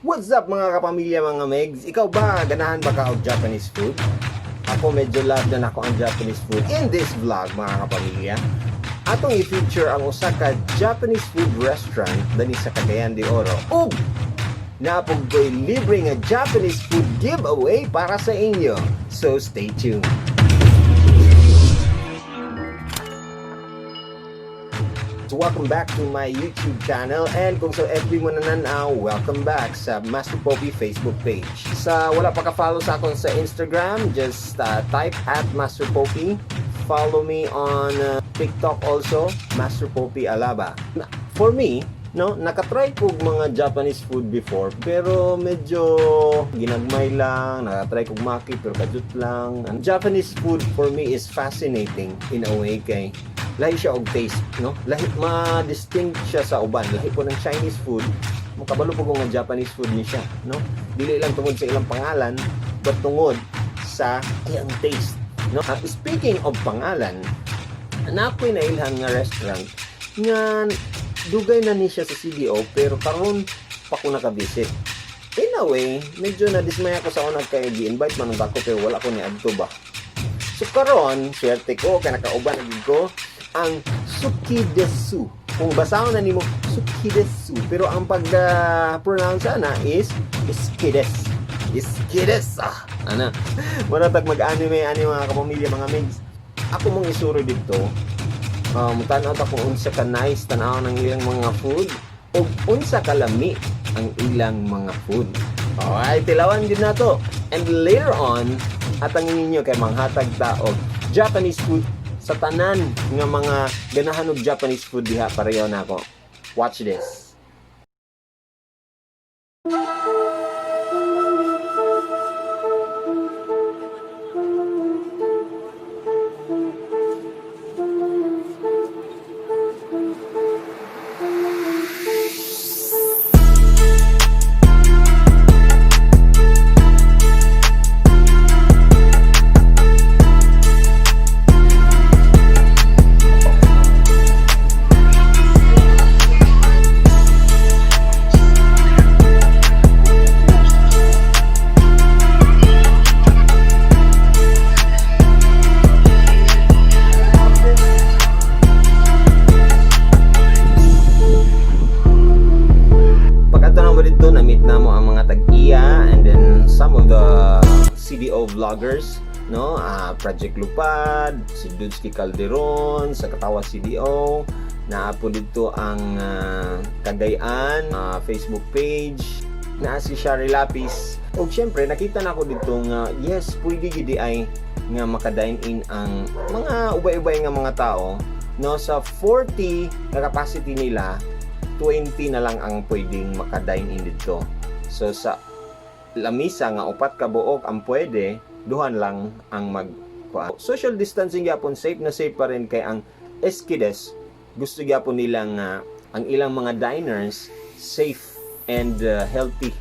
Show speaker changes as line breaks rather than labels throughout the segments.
What's up mga kapamilya, mga megs? Ikaw ba, ganahan ba ka og Japanese food? Ako medyo love na ako ang Japanese food in this vlog mga kapamilya. Atong i-feature ang usa ka Japanese food restaurant dani sa Cagayan de Oro. Ug napog ko'y libre nga Japanese food giveaway para sa inyo. So stay tuned. So welcome back to my YouTube channel, and kung sa FB mo na nanaw, welcome back sa Master Poppy Facebook page. Sa wala pa ka-follow sa akong sa Instagram, just type at Master Poppy. Follow me on TikTok also, Master Poppy Alaba. For me, no, nakatry ko mga Japanese food before, pero medyo ginagmay lang, nakatry ko maki pero kadut lang. Ang Japanese food for me is fascinating in a way kay lahi siya og taste, no? Lahi ma-distinct siya sa uban. Lahi po ng Chinese food, makabalo po kung nga Japanese food ni siya, no? Dili lang tungod sa ilang pangalan, but tungod sa iyang taste, no? Speaking of pangalan, nakoy nailhan nga restaurant nga dugay na ni siya sa CDO pero karon pa ko naka-visit. In a way, medyo na-dismay ako sa una kay gi-invite man ako pero wala ko ni adto ba. So karon, swerte ko kay nakauban na ko ang Sukidesu. Kung basahon na nimo Sukidesu, pero ang pag-pronounce na is Iskides. Iskides. Ana. Wala tag mag-anime mga kapamilya, mga megs. Ako mong isuro dito. Tanaw ta kung unsa ka nice tanaw ng ilang mga food o unsa ka lami ang ilang mga food. Alright, tilawan din na to. And later on, atangin ninyo kay manghatag ta og Japanese food sa tanan nga mga ganahan og Japanese food diha pareho na ako. Watch this. CDO vloggers, no? Project Lupad, si Dudski Calderon sa Katawa CDO, naapo dito ang Cagayan Facebook page, na si Shari Lapis. O syempre nakita na ako dito nga yes, pwede gid ay nga makadine in ang mga ubay-ubay nga mga tao, no? Sa 40 na capacity nila, 20 na lang ang pwedeng makadine in dito. So sa lamisa nga upat ka buok ang pwede, duhan lang ang social distancing gyapon, safe na safe pa rin kay ang Eskides gusto gyapon nilang ang ilang mga diners safe and healthy.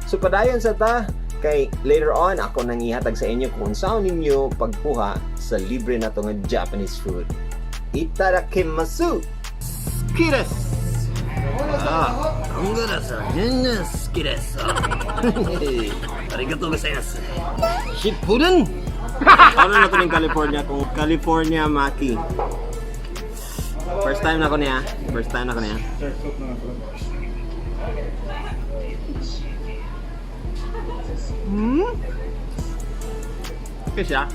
So padayon sa ta kay later on ako nang ihatag sa inyo kung saan ninyo pagkuha sa libre na to nga Japanese food. Itadakimasu. Skides. あんがらさ、変な好きです。ありがとうございます。Shippuden! Ano na ito ng California kung California Maki. First time na ko niya. First time na ko niya. Okay siya.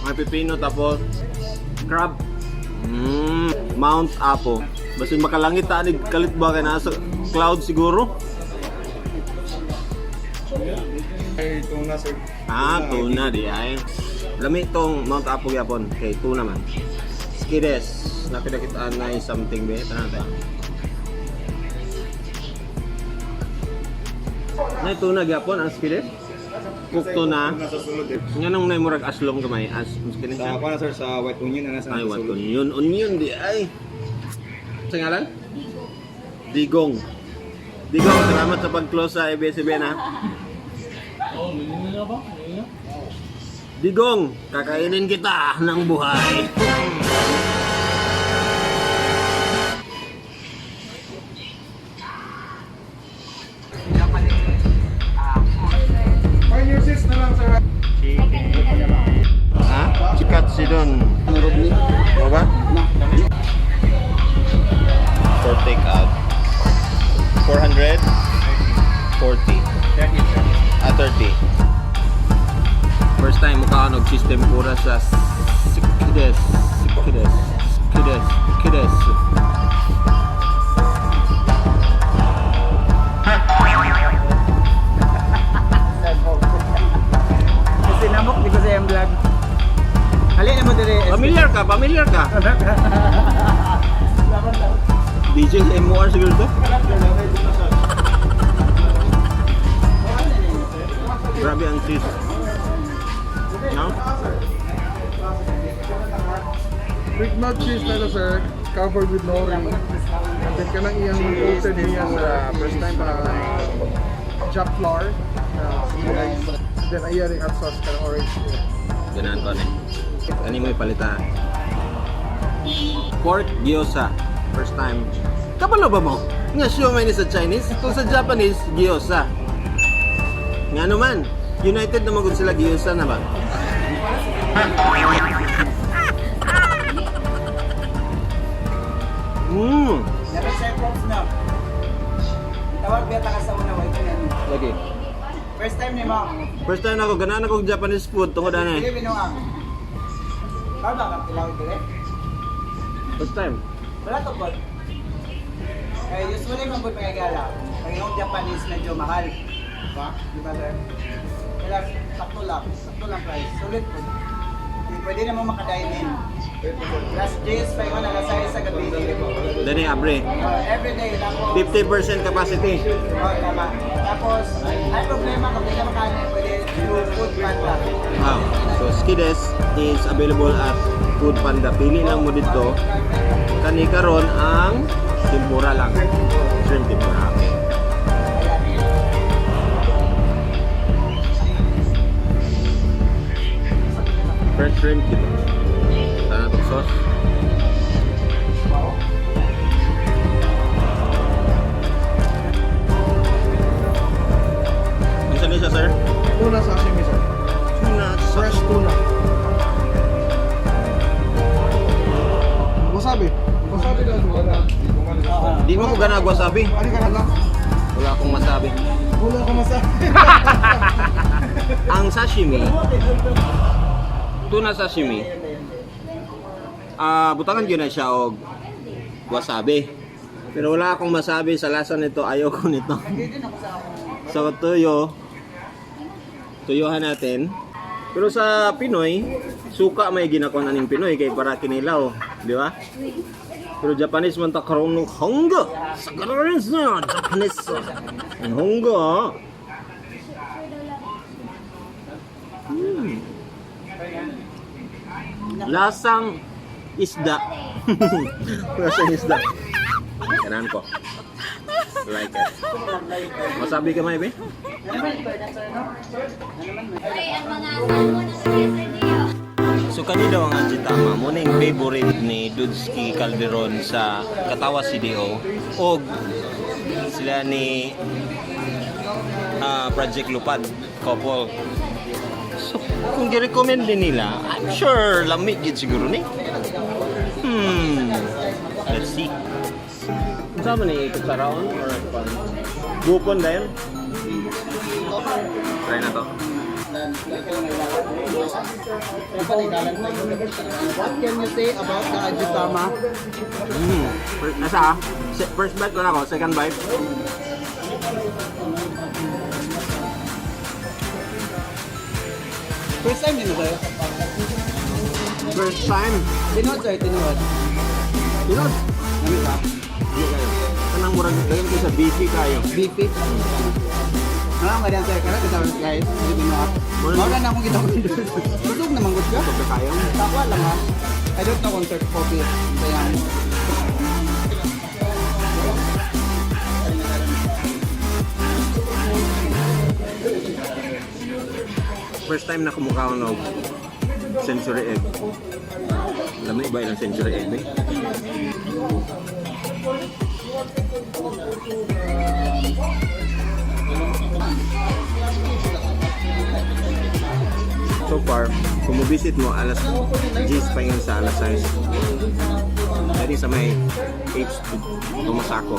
May pipino tapos crab. Mount Apo. Basta makalangit tanig kalit ba kay nasa cloud siguro?
Ay, tuna sir.
Tuna di ay. Lami tong Mount Apo gyapon kay tuna man. Skides. Nakita na something be tanata. Na tuna gyapon ang skides. Cook tuna. Nganong nay murag aslom kamay as skides.
Sa ako na sir sa white onion na nasa.
Ay, white onion. Onion di ay. Sa ngalan? Digong. Digong, salamat sa pag-close sa ABS-CBN ha. Digong, kakainin kita ng buhay. Calderon. Ano ba? For take out. 400? 40. 30. First time mukha ka system pura sa Skides.
Kasi namok, di ko sa yung vlog. Halina mo dire.
Familiar ka? DJ sa MOR siguro to? Grabe ang cheese. No?
Quick melt cheese na sir, covered with nori. And then kanang iyang coated niya sa first time jack flour. And then ayan yung hot sauce kanang orange.
Ganahan ko Kani mo ipalitan. Pork gyoza. First time. Kabalo ba mo? Nga siomai ni sa Chinese, kung sa Japanese, gyoza. Nga naman, United na magod sila gyoza na ba?
Never say props na. Tawag biya ka sa una, wait ko yan.
Lagi.
First time ni mo.
First time ako, ganahan ako Japanese food. Tungkol na
Sige, binuang. Kala ka, tilawin ko eh.
First time.
Wala to po. Usually mga good magagala. Pag yung Japanese medyo mahal. Diba? Diba sir? Kaya sakto lang price. Sulit po. Pwede naman makadine in. Last days, pa yung alas 6 sa gabi.
Dani abre.
Everyday, tapos...
50% capacity.
Tama. Tapos, ay problema kung hindi ka makanin, pwede food panda.
Wow. So Skides is available at Food Panda. Pili lang mo dito. Kani karon ang tempura lang. Shrimp tempura. Fresh shrimp dito. Sana itong sauce. Minsan din siya, sir?
Tuna sashimi sir.
Tuna
Fresh tuna. Wasabi. Wasabi lang wala.
Di mo ko ganag wasabi.
Ano ka lang?
Wala akong masabi.
Wala ka masabi.
Ang sashimi, tuna sashimi, butangan yun na siya og wasabi. Pero wala akong masabi sa lasa nito, ayaw ko nito. So tuyuhan natin. Pero sa Pinoy, suka may ginakon aning Pinoy kay para kinilaw, di ba? Pero Japanese man ta karon ng hongga. Sa karon sa Japanese. Ang hongga. Lasang isda. Lasang isda. Kanan ko. Like it. Masabi ka may be? So kani daw ang Anjitama mo na yung favorite ni Dudski Calderon sa Katawa CDO o sila ni Project Lupad couple. So kung gi-recommend din nila, I'm sure lamig gid siguro ni. Let's see. Sama ni kutsaraon or pan? Gupon dahil? Try na to.
What can you say about the Ajitama?
Nasa first bite ko na ako, second bite.
First time din na sa'yo?
First time.
Tinuod sa'yo, tinuod.
Tinod.
Ano ba?
Kanang murag lagyan ko sa beefy kayo.
Beefy. Ano nga diyan sa'yo? Kaya kasama guys, hindi mo ako. Mawala na akong gitawin doon. Busog naman gud ka?
Sobrang kayo.
Takwa lang ha. I don't know kung third copy. Kaya
First time na kumukha ng century egg. Lamig ba yung century egg eh? So so far, kung visit mo, alas 10 pa yun sa alas 6. Dali sa may H2, Tomasako.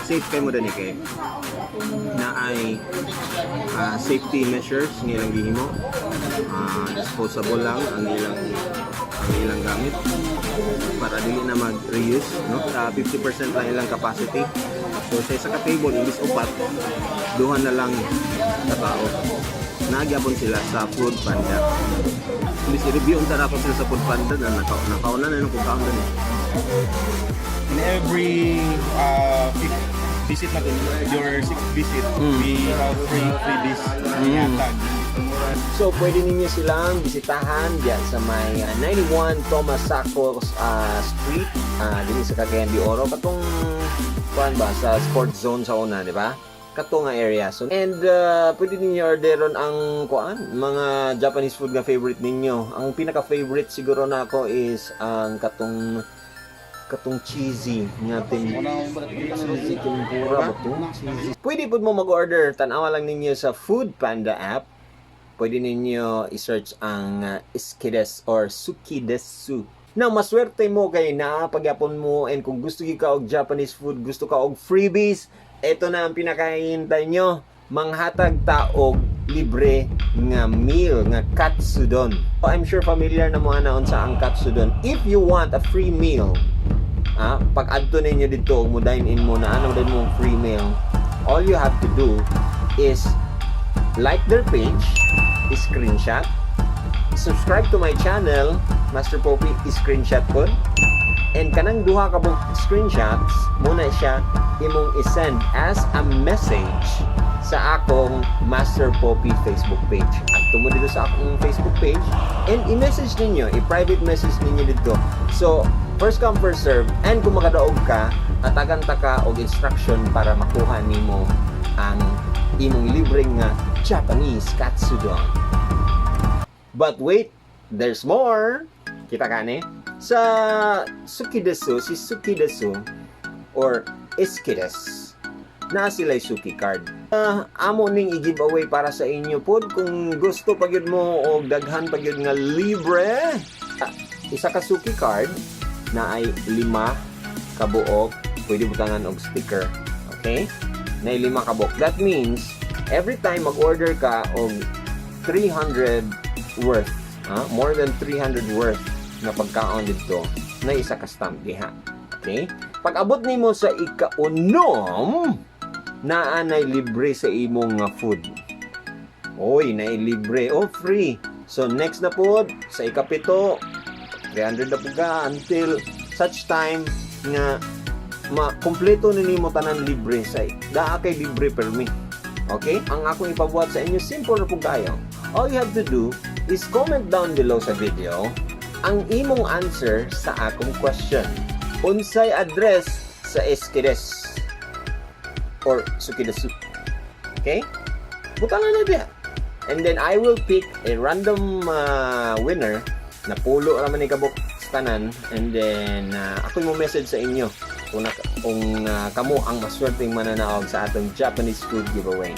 Safe kayo mo din kay na ay safety measures nilang gihimo. Disposable lang ang ilang gamit para dili na mag-reuse, no? 50% lang ilang capacity. So sa isa ka table, imbis upat, duha na lang katao. Nagyapon sila sa Food Panda. Imbis i-review unta na sila sa Food Panda na nakauna na nung kung kaon din.
In every visit natin, your 6th visit, we have free freebies na tag.
So, pwede ninyo silang bisitahan diyan sa may 91 Tomasako Street, dito sa Cagayan de Oro. Katong, kuan ba, sa sports zone sa una, di ba? Kato nga area. So, and pwede ninyo orderon ang kuan, mga Japanese food nga favorite ninyo. Ang pinaka-favorite siguro na ako is ang katong cheesy nga cheesy tempura ba to? Cheesy. Pwede po mo mag-order, tanawa lang ninyo sa Food Panda app. Pwede ninyo i-search ang Iskides or Sukidesu. Now, maswerte mo kay na pagyapon mo, and kung gusto ka og Japanese food, gusto ka og freebies, ito na ang pinakahihintay nyo. Manghatag ta og libre nga meal, nga katsudon. I'm sure familiar na mo na sa ang katsudon. If you want a free meal, pag adto ninyo dito, mo dine in mo na ano din mo free meal, all you have to do is like their page, screenshot, subscribe to my channel, Master Poppy, screenshot po, and kanang duha ka pong screenshots muna siya imong isend as a message sa akong Master Poppy Facebook page. At tumo dito sa akong Facebook page, and i-message ninyo, i-private message ninyo dito. So, first come, first serve, and kung makadaog ka, atagan ta ka og instruction para makuha nimo ang imong libreng nga Japanese katsudon. But wait, there's more! Kita kani? Sa Sukidesu, si Sukidesu or Iskides, na sila'y Suki card. Amo ning i-giveaway para sa inyo pod kung gusto pagyud mo o daghan pagyud nga libre. Isa ka Suki card na ay 5 kabuok, pwede butangan og sticker. Okay? Na 5 kabuok. That means every time mag-order ka og 300 worth, more than 300 worth na pagkaon dito, na isa ka stamp diha. Okay? Pag abot nimo sa ika-unom, naanay libre sa imong nga food. Oy, naay libre o free. So next na pod sa ika-7, 300 na puga until such time nga makumpleto na nimo tanan libre sa daa kay libre permi. Okay? Ang akong ipabuhat sa inyo, simple na po kayo. All you have to do is comment down below sa video ang imong answer sa akong question. Unsay address sa Iskides or Sukidesu. Okay? Butangan na diya. And then I will pick a random winner na pulo raman ni kabuk tanan, and then ako mo message sa inyo kung kamo ang maswerteng mananaog sa atong Japanese food giveaway.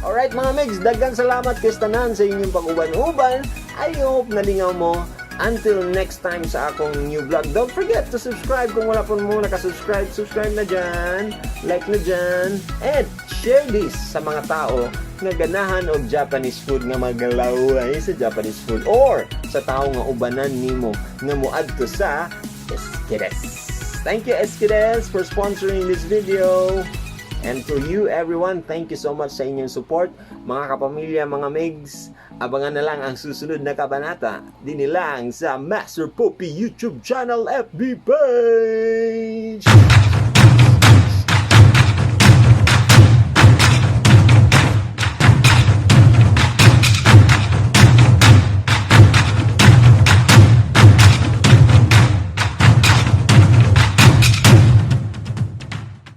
Alright mga megs, daghang salamat kay tanan sa inyong pag-uban-uban. I hope nalingaw mo. Until next time sa akong new vlog, don't forget to subscribe kung wala po mo nakasubscribe. Subscribe na dyan, like na dyan, and share this sa mga tao nga ganahan og Japanese food, nga magalaway sa Japanese food, or sa tao nga ubanan nimo nga muadto sa Iskides. Thank you Iskides for sponsoring this video. And to you everyone, thank you so much sa inyong support. Mga kapamilya, mga megs, abangan na lang ang susunod na kabanata din lang sa Master Poppy YouTube channel FB page.